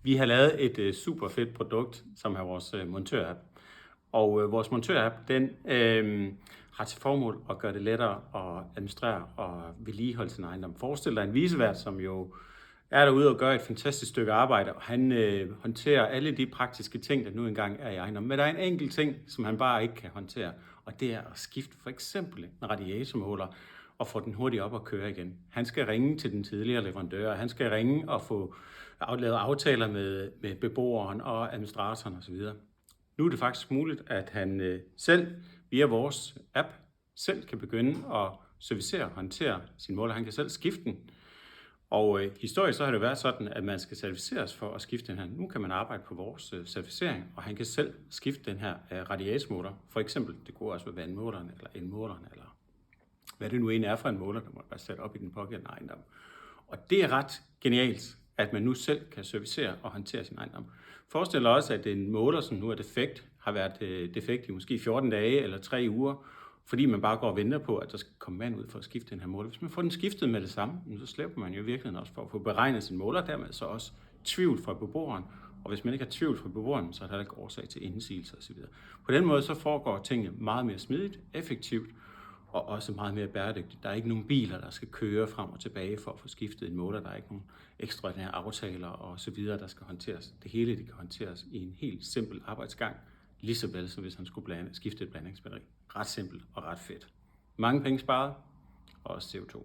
Vi har lavet et super fedt produkt, som er vores montør-app. Og vores montør-app, den har til formål at gøre det lettere at administrere og vedligeholde sin ejendom. Forestil dig en vicevært, som jo er derude og gør et fantastisk stykke arbejde, og han håndterer alle de praktiske ting, der nu engang er i ejendommen. Men der er en enkelt ting, som han bare ikke kan håndtere, og det er at skifte for eksempel en radiatormåler og få den hurtigt op og køre igen. Han skal ringe til den tidligere leverandør, han skal ringe og få lavet aftaler med beboeren og administratoren osv. Nu er det faktisk muligt, at han selv via vores app selv kan begynde at servicere og håndtere sin måler. Han kan selv skifte den. Og historisk så har det været sådan, at man skal certificeres for at skifte den her. Nu kan man arbejde på vores certificering, og han kan selv skifte den her radiatormåler. For eksempel, det kunne også være vandmåleren eller elmåleren, eller hvad det nu end er for en måler, der må være sat op i den pågældende ejendom. Og det er ret genialt, at man nu selv kan servicere og håndtere sin ejendom. Forestil dig også, at en måler, som nu er defekt, har været defekt i måske 14 dage eller 3 uger, fordi man bare går og venter på, at der skal komme vand ud for at skifte den her måler. Hvis man får den skiftet med det samme, så slipper man jo i virkeligheden også for at få beregnet sin måler, dermed så også tvivl fra beboeren. Og hvis man ikke har tvivl fra beboeren, så er der ikke årsag til indsigelse osv. På den måde så foregår tingene meget mere smidigt, effektivt og også meget mere bæredygtigt. Der er ikke nogen biler, der skal køre frem og tilbage for at få skiftet en måler. Der er ikke nogen ekstraordinære aftaler og så videre, der skal håndteres. Det hele det kan håndteres i en helt simpel arbejdsgang, lige så vel som hvis han skulle skifte et blandingsbatteri. Ret simpelt og ret fedt. Mange penge sparet, og også CO2.